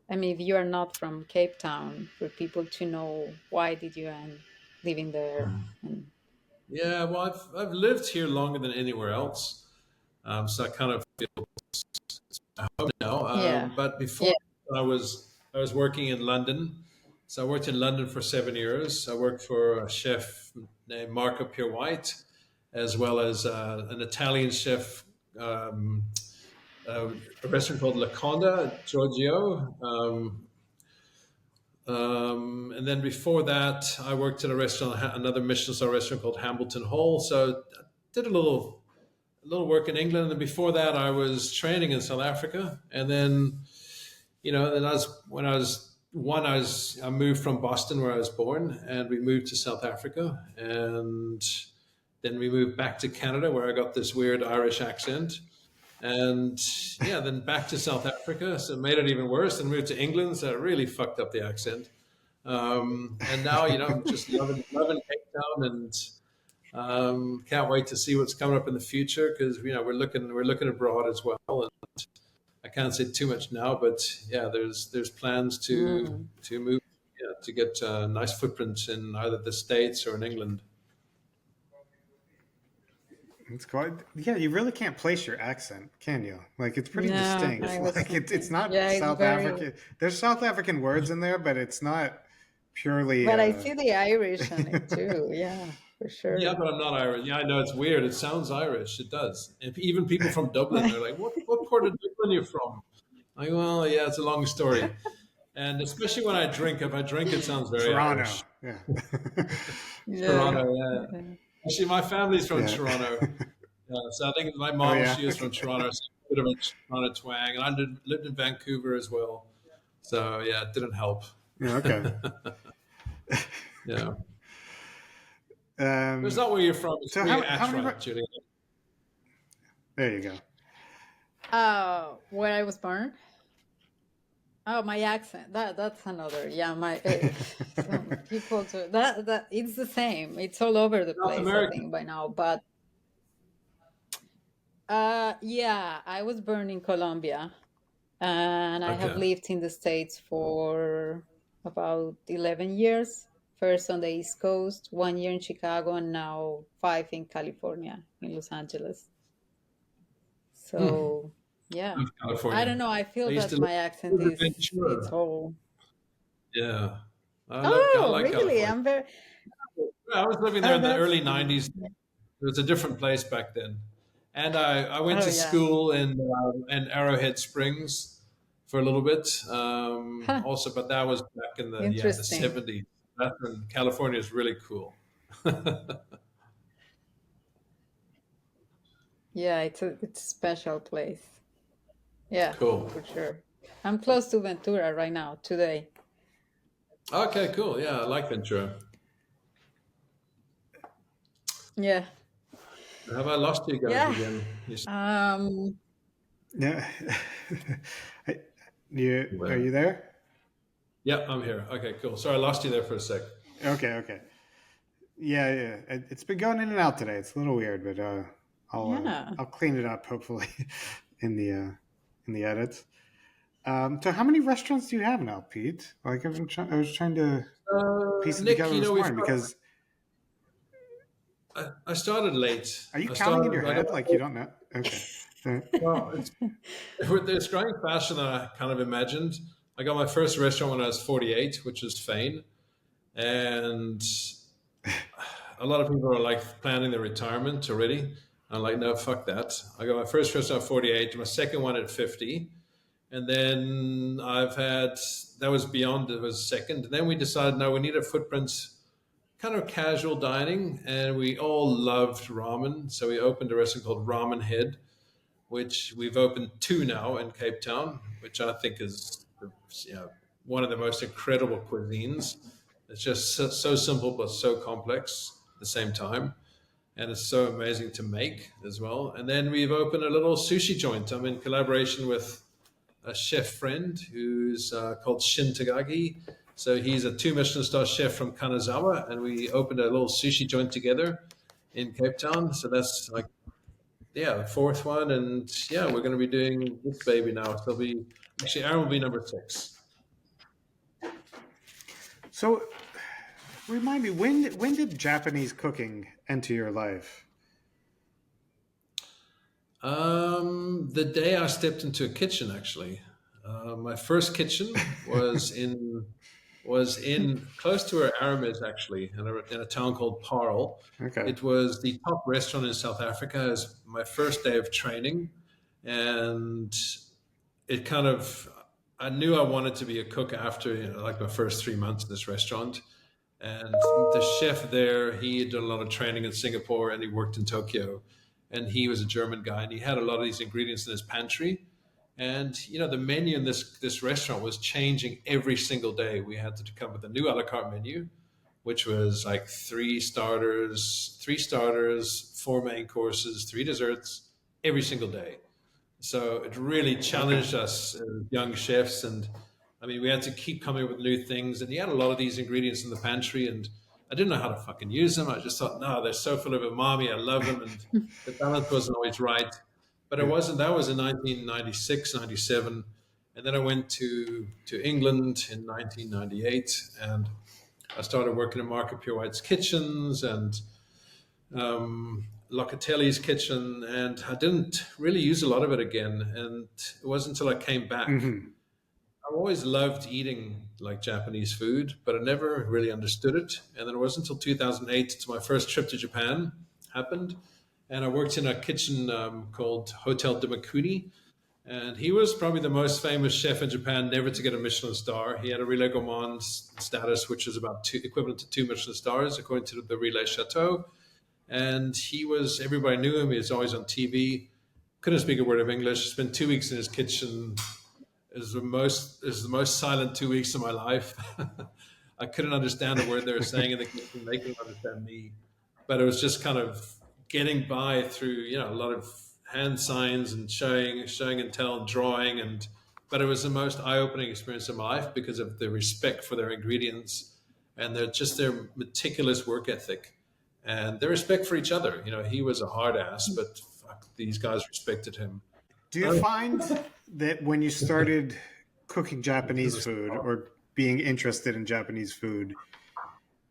I mean, if you are not from Cape Town, for people to know why did you end living there? And Yeah, well, I've lived here longer than anywhere else, so I kind of feel home now. yeah, But yeah, before I was working in London. So I worked in London for 7 years. I worked for a chef named Marco Pierre White, as well as an Italian chef, um, a restaurant called La Conda Giorgio. And then before that, I worked at another Michelin star restaurant called Hambleton Hall. So I did a little work in England, and before that, I was training in South Africa. And then, then I moved from Boston, where I was born, and we moved to South Africa, and then we moved back to Canada, where I got this weird Irish accent. And yeah, then back to South Africa, so it made it even worse. And moved to England, so it really fucked up the accent. And now, I'm just loving Cape Town, and can't wait to see what's coming up in the future, because we're looking abroad as well. And I can't say too much now, but yeah, there's plans to mm, to move, to get a nice footprints in either the States or in England. It's quite. Yeah, you really can't place your accent, can you? Like it's pretty no, distinct. I was Like it's thinking, not yeah, it's South very, African. There's South African words in there, but it's not purely. but I see the Irish on it too. Yeah, for Yeah, sure. but I'm not Irish. Yeah, I know it's weird. It sounds Irish. It does. And even people from Dublin, they're like, "What part of Dublin are you from?" Like, well, yeah, it's a long story. And especially when I drink, if I drink, it sounds very Toronto. Irish. Yeah. Yeah, Toronto, yeah. yeah. Actually, my family's from Yeah. Toronto. So I think my Oh mom, yeah. she was from Okay. Toronto, so a bit of a Toronto twang. And I lived in Vancouver as well. So yeah, it didn't help. Yeah, okay. Yeah. But it's Um, not where you're from, it's so where you how act many? right, Julian. There you go. Where I was born. Oh, my accent. That's another. Yeah, my some people do that. It's the same. It's all over the South place, I American. think, by now. But yeah, I was born in Colombia, and I have Okay. lived in the States for about 11 years. First on the East Coast, 1 year in Chicago, and now 5 in California, in Los Angeles. So yeah, Of I California. don't know. I I feel used that to live my accent in is it's Ventura. all. Yeah, I Oh, like really? California. I'm very. I was living there Oh, in the that's. early '90s. It was a different place back then, and I went Oh to yeah. school in Arrowhead Springs for a little bit. Huh. Also, but that was back in the Interesting. '70s. That's when California is really cool. Yeah, it's a special place. Yeah, Cool. for sure. I'm close to Ventura right now today. Okay, cool. Yeah, I like Ventura. Yeah. Have I lost you guys Yeah. again? Um. Yeah. I- are Well, you there? yeah, I'm here. Okay, cool. Sorry, I lost you there for a sec. Okay, okay. Yeah, yeah. It's been going in and out today. It's a little weird, but Yeah. I'll clean it up hopefully in the edits. So how many restaurants do you have now, Pete? Like I was trying to piece it Nick, together you know, this morning because I started late. are you I counting in started. your I got head like you don't know? Okay. well. It's growing faster than I kind of imagined. I got my first restaurant when I was 48, which is Fane, and a lot of people are like planning their retirement already. I'm like, no, fuck that. I got my first restaurant at 48, my second one at 50, and then I've had that was beyond it was second. And then we decided, no, we need a footprint, kind of casual dining, and we all loved ramen, so we opened a restaurant called Ramenhead, which we've opened two now in Cape Town, which I think is one of the most incredible cuisines. It's just so simple but so complex at the same time, and it's so amazing to make as well. And then we've opened a little sushi joint. I'm in collaboration with a chef friend who's called Shin Tagagi. So he's a two Michelin star chef from Kanazawa, and we opened a little sushi joint together in Cape Town. So that's like the fourth one, and yeah, we're going to be doing this baby now. So it'll be actually Arum will be number six. so remind me when did Japanese cooking enter your life? The day I stepped into a kitchen, actually, my first kitchen was in close to where Arum is, actually, in a town called Parle. Okay. It was the top restaurant in South Africa. It was my first day of training, and it kind of I knew I wanted to be a cook after like my first 3 months in this restaurant. And the chef there, he had done a lot of training in Singapore and he worked in Tokyo. And he was a German guy and he had a lot of these ingredients in his pantry. And the menu in this restaurant was changing every single day. We had to come with a new a la carte menu, which was like three starters, four main courses, three desserts every single day. So it really Okay. challenged us as young chefs. And I mean, we had to keep coming up with new things. And he had a lot of these ingredients in the pantry. And I didn't know how to fucking use them. I just thought, no, they're so full of umami. I love them. And the balance wasn't always right. But it Yeah. wasn't. That was in 1996, 97. And then I went to England in 1998. And I started working in Marco Pierre White's kitchens and Locatelli's kitchen, and I didn't really use a lot of it again. And it wasn't until I came back. Hmm. I've always loved eating like Japanese food, but I never really understood it. And then it wasn't until 2008, to my first trip to Japan happened, and I worked in a kitchen called Hotel Dimakuni. And he was probably the most famous chef in Japan never to get a Michelin star. He had a Relais Gourmand status, which is about equivalent to two Michelin stars, according to the Relais Chateau. And everybody knew him. He was always on TV. Couldn't speak a word of English. Spent 2 weeks in his kitchen. It was the most silent 2 weeks of my life. I couldn't understand a word they were saying in the kitchen. They couldn't understand me. But it was just kind of getting by through, a lot of hand signs and showing and tell, and drawing, but it was the most eye-opening experience of my life because of the respect for their ingredients and their meticulous work ethic and their respect for each other. He was a hard ass, but fuck, these guys respected him. Do you find that when you started cooking Japanese food or being interested in Japanese food,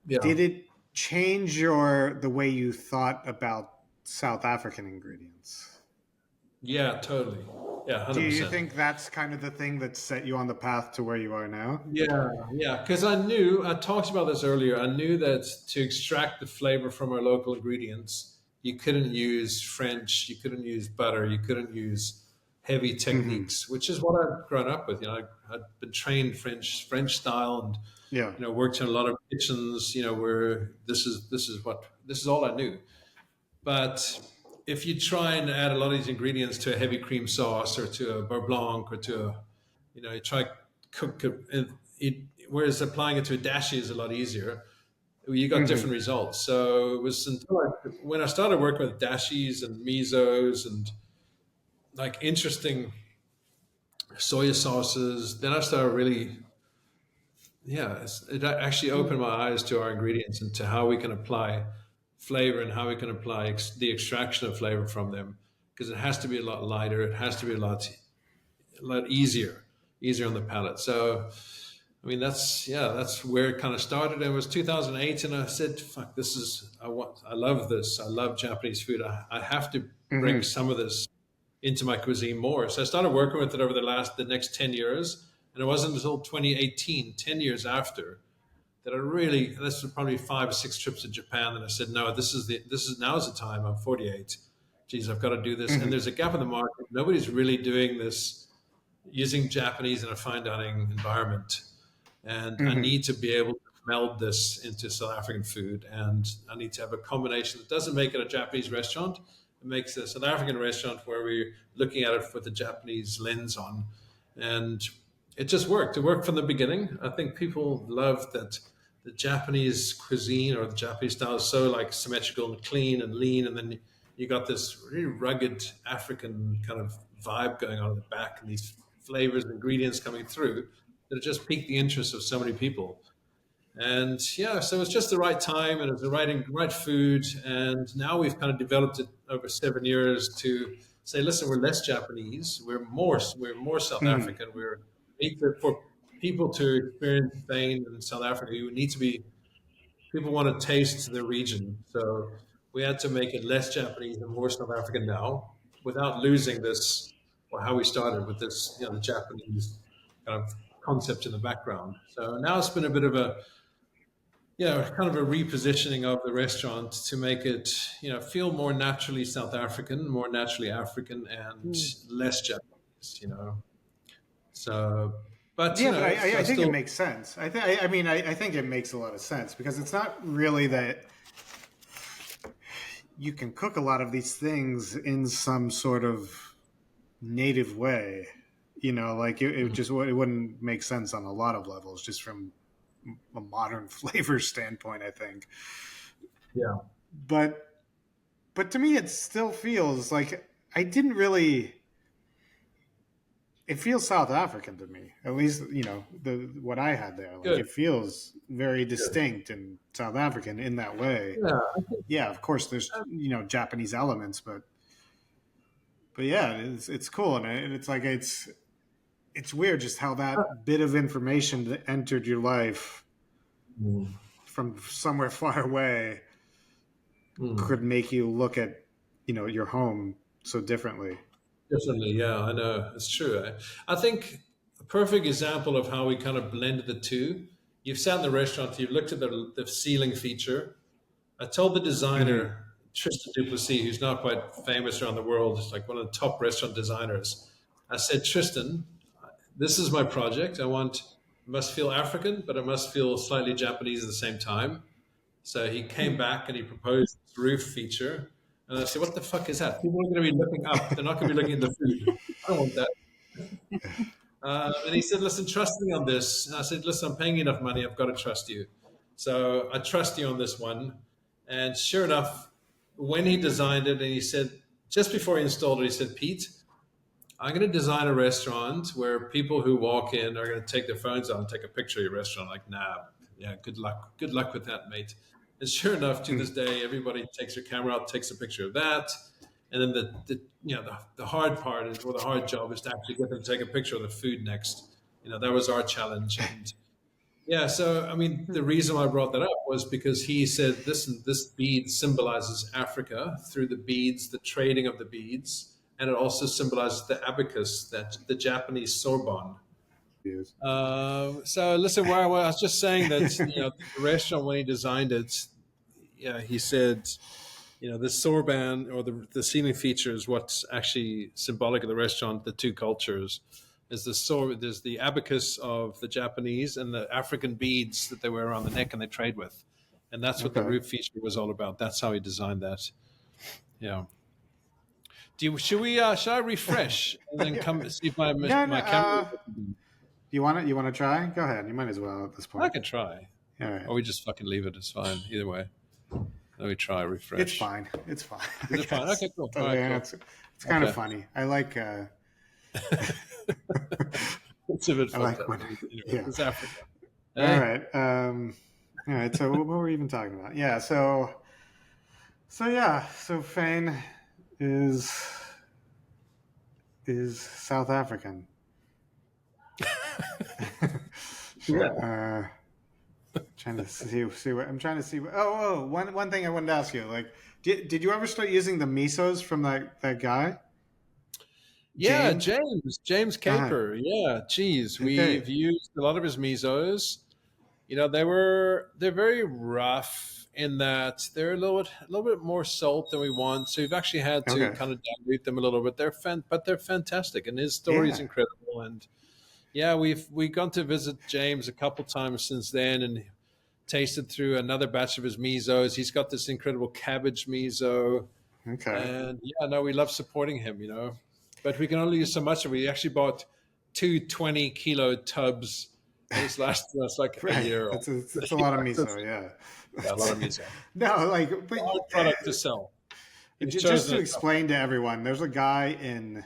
Yeah. did it change the way you thought about South African ingredients? Yeah, totally. Yeah, Do you 100%. think that's kind of the thing that set you on the path to where you are now? Yeah, yeah. Because I talked about this earlier. I knew that to extract the flavor from our local ingredients, you couldn't use French, you couldn't use butter, you couldn't use heavy Hmm. techniques, which is what I've grown up with. I'd been trained French style, and Yeah. worked in a lot of kitchens. Where this is all I knew. But if you try and add a lot of these ingredients to a heavy cream sauce or to a beurre blanc or to a, you try cook whereas applying it to a dashi is a lot easier. You got Hmm. different results. So it was when I started working with dashis and misos and like interesting soya sauces, then I started really, yeah, it actually opened my eyes to our ingredients and to how we can apply flavor and how we can apply the extraction of flavor from them, because it has to be a lot lighter. It has to be a lot easier on the palate. So, I mean, that's where it kind of started. It was 2008, and I said, "Fuck, I love this. I love Japanese food. I have to bring Hmm. some of this into my cuisine more." So I started working with it over the next 10 years. And it wasn't until 2018, 10 years after, that this was probably 5 or 6 trips to Japan, that I said, no, now's the time. I'm 48. Geez, I've got to do this. And Hmm. there's a gap in the market. Nobody's really doing this using Japanese in a fine dining environment. And I Hmm. need to be able to meld this into South African food. And I need to have a combination that doesn't make it a Japanese restaurant. It makes a South African restaurant where we're looking at it with the Japanese lens on. And it just worked. It worked from the beginning. I think people love that the Japanese cuisine or the Japanese style is so like symmetrical and clean and lean. And then you got this really rugged African kind of vibe going on in the back, and these flavors and ingredients coming through that just piqued the interest of so many people. And yeah, so it's just the right time, and it's the right food. And now we've kind of developed it over 7 years to say, listen, we're less Japanese, we're more South Hmm. African. For people to experience Spain and South Africa, you need to be people want to taste the region. So we had to make it less Japanese and more South African now, without losing this, or how we started with this, the Japanese kind of concept in the background. So now it's been a bit of a, kind of a repositioning of the restaurant to make it, feel more naturally South African, more naturally African, and less Japanese. So, but Yeah, but I I think it still makes sense. I mean, I think it makes a lot of sense because it's not really that you can cook a lot of these things in some sort of native way. Like it wouldn't make sense on a lot of levels, just from a modern flavor standpoint, I think. yeah, But to me, it still feels like I didn't really. It feels South African to me, at least the what I had there. Like good, it feels very good. distinct and South African in that way. Yeah, Yeah, of course, there's Japanese elements, but yeah, it's cool, and it's like it's weird just how that bit of information that entered your life mm, from somewhere far away mm. could make you look at your home so differently. Definitely, yeah, I know. It's true. I think a perfect example of how we kind of blended the two. You've sat in the restaurant, you've looked at the ceiling feature. I told the Hmm. designer, Tristan Duplessis, who's now quite famous around the world, he's like one of the top restaurant designers. I said, Tristan, this is my project. It must feel African, but it must feel slightly Japanese at the same time. So he came back and he proposed this roof feature. And I said, what the fuck is that? People are going to be looking up. They're not going to be looking at the food. I don't want that. And he said, listen, trust me on this. And I said, listen, I'm paying you enough money. I've got to trust you. So I trust you on this one. And sure enough, when he designed it, and he said, just before he installed it, he said, Pete, I'm going to design a restaurant where people who walk in are going to take their phones out and take a picture of your restaurant. Like, nah, yeah, good luck. Good luck with that, mate. And sure enough, to this day, everybody takes their camera out, takes a picture of that. And then the hard part is, or the hard job is to actually get them to take a picture of the food next. That was our challenge. And yeah, so I mean, the reason why I brought that up was because he said, "Listen, this bead symbolizes Africa through the beads, the trading of the beads, and it also symbolizes the abacus, that the Japanese sorbonne. Yes. So listen, I was just saying that the restaurant, when he designed it, he said, the sorban, or the ceiling feature, is what's actually symbolic of the restaurant. The two cultures is there's the abacus of the Japanese and the African beads that they wear around the neck and they trade with, and that's what the Okay. roof feature was all about. That's how he designed that. Yeah. Should I refresh and then come see if my camera? You want to try? Go ahead. You might as well at this point. I can try. All right. Or we just fucking leave it. It's fine. Either way. Let me try refresh. It's fine. It's fine. Is it fine? Okay, cool. All right, cool. It's kind of funny. I like. It's a bit fun. I like when, yeah. It's Africa. All right. All right. So what were we even talking about? Yeah. So Fane is South African. Yeah. Trying to see what I'm trying to see. One thing I wanted to ask you. Like, did you ever start using the misos from that guy? Yeah, James Caper. Yeah, geez, we've used a lot of his misos. They're very rough in that they're a little bit more salt than we want. So we've actually had to kind of dilute them a little bit. But they're fantastic, and his story is incredible. And yeah, we've gone to visit James a couple times since then, and tasted through another batch of his misos. He's got this incredible cabbage miso. Okay. And we love supporting him. But we can only use so much of it. We actually bought 2 20-kilo tubs. This lasted us like a year. It's a lot of miso, yeah. A lot of miso. No, like a product to sell. Just to explain to everyone, there's a guy in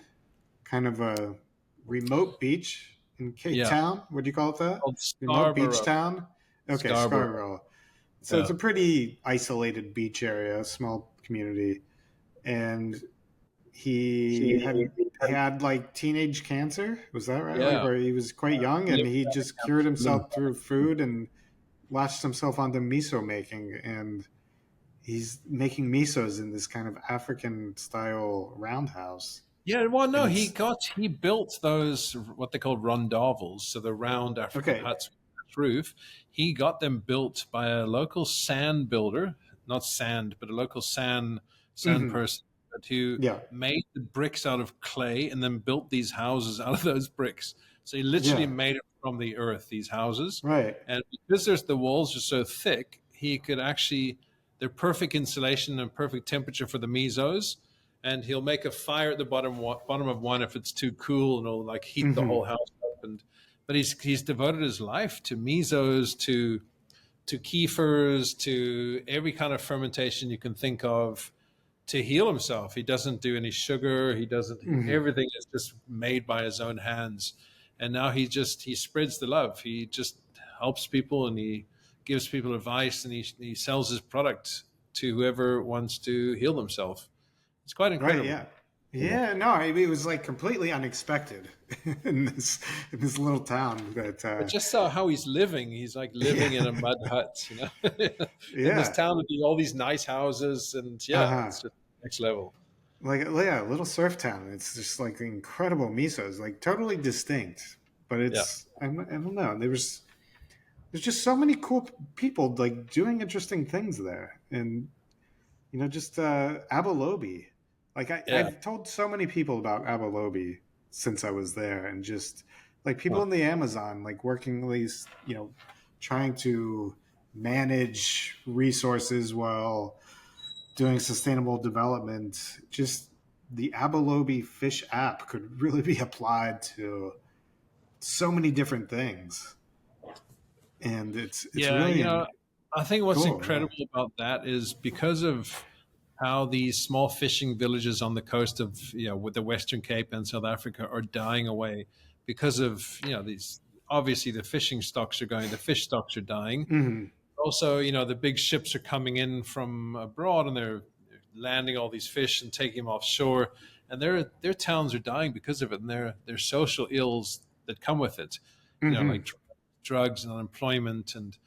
kind of a remote beach in Cape Town. What do you call it that? Remote beach town? Okay, Scarborough. So it's a pretty isolated beach area, small community. And he had like teenage cancer. Was that right? Yeah. Like, where he was quite young and he just cured himself through food and latched himself onto miso making. And he's making misos in this kind of African style roundhouse. Yeah, well, no, he built those, what they call rondavels, so the round African huts with a roof. He got them built by a local sand builder, not sand, but a local sand person who made the bricks out of clay and then built these houses out of those bricks. So he literally made it from the earth, these houses. Right. And because the walls are so thick, he could actually, they're perfect insulation and perfect temperature for the misos. And he'll make a fire at the bottom of one if it's too cool, and it'll like heat the whole house up. But he's devoted his life to misos, to kefirs, to every kind of fermentation you can think of to heal himself. He doesn't do any sugar. He doesn't. Everything is just made by his own hands. And now he spreads the love. He just helps people, and he gives people advice, and he sells his product to whoever wants to heal themselves. It's quite incredible. Right, yeah. No, it was like completely unexpected in this little town. But just how he's living. He's like living in a mud hut, in this town with all these nice houses, and it's just next level. Like, a little surf town. It's just like incredible misos, like totally distinct. But it's I don't know. There's just so many cool people like doing interesting things there, and just Abalobi. Like I've told so many people about Abalobi since I was there, and just like people in the Amazon, like working these, trying to manage resources while doing sustainable development. Just the Abalobi fish app could really be applied to so many different things, and it's really. I think what's incredible about that is because of how these small fishing villages on the coast of, with the Western Cape and South Africa are dying away because of, these, obviously the fish stocks are dying. Mm-hmm. Also, the big ships are coming in from abroad and they're landing all these fish and taking them offshore, and their towns are dying because of it, and their social ills that come with it, like drugs and unemployment. And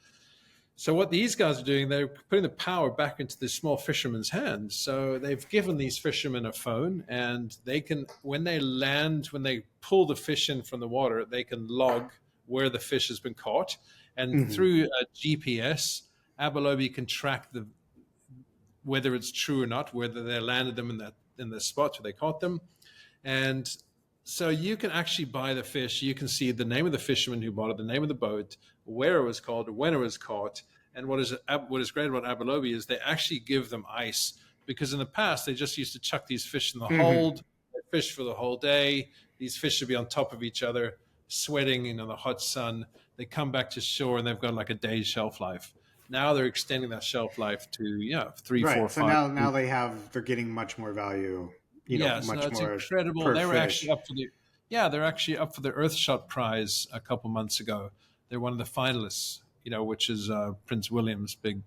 So what these guys are doing, they're putting the power back into the small fishermen's hands. So they've given these fishermen a phone, and they can, when they land, when they pull the fish in from the water, they can log where the fish has been caught. And through a GPS, Abelobi can track whether it's true or not, whether they landed them in the spot where they caught them. And so you can actually buy the fish. You can see the name of the fisherman who bought it, the name of the boat, where it was caught, when it was caught. And what is great about Abelobi is they actually give them ice, because in the past they just used to chuck these fish in the hold, fish for the whole day. These fish would be on top of each other, sweating in the hot sun. They come back to shore and they've got like a day's shelf life. Now they're extending that shelf life to 3, 4, 5. So now they're getting much more value. It's incredible. They were actually up for they're actually up for the Earthshot Prize a couple months ago. They're one of the finalists, which is Prince William's big.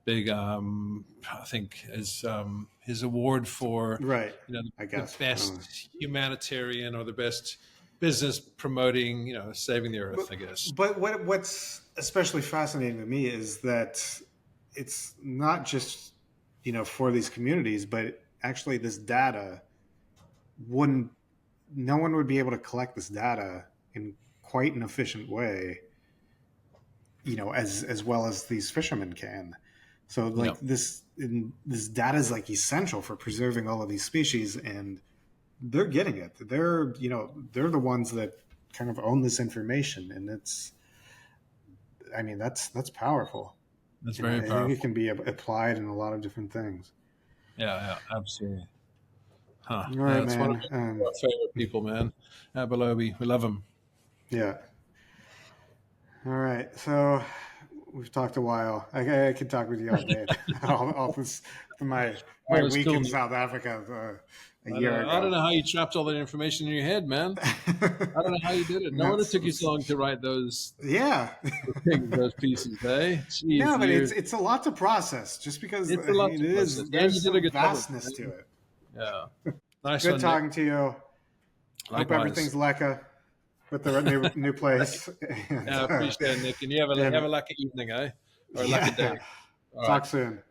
I think is his award for the best humanitarian or the best business promoting, saving the earth. I guess. But what's especially fascinating to me is that it's not just for these communities, but actually this data no one would be able to collect this data in quite an efficient way, as well as these fishermen can. So this data is like essential for preserving all of these species, and they're getting it. They're the ones that kind of own this information, and that's powerful. That's very powerful. I think it can be applied in a lot of different things. Yeah, absolutely. Huh. All right, man. One of our favorite people, man. Abelobi, we love him. Yeah. All right, so we've talked a while. I could talk with you all day. all this, my week in South Africa a year ago. I don't know how you trapped all that information in your head, man. I don't know how you did it. No wonder it took you so long to write those. Yeah. those pieces, eh? Jeez, no, but it's a lot to process. Just because it's a lot to process. There's some vastness to it. Yeah. Nice. Good talking to you. Likewise. Hope everything's lekker with the new place. I appreciate it, Nick. And you have a lucky evening, eh? Or a lucky day. Talk soon.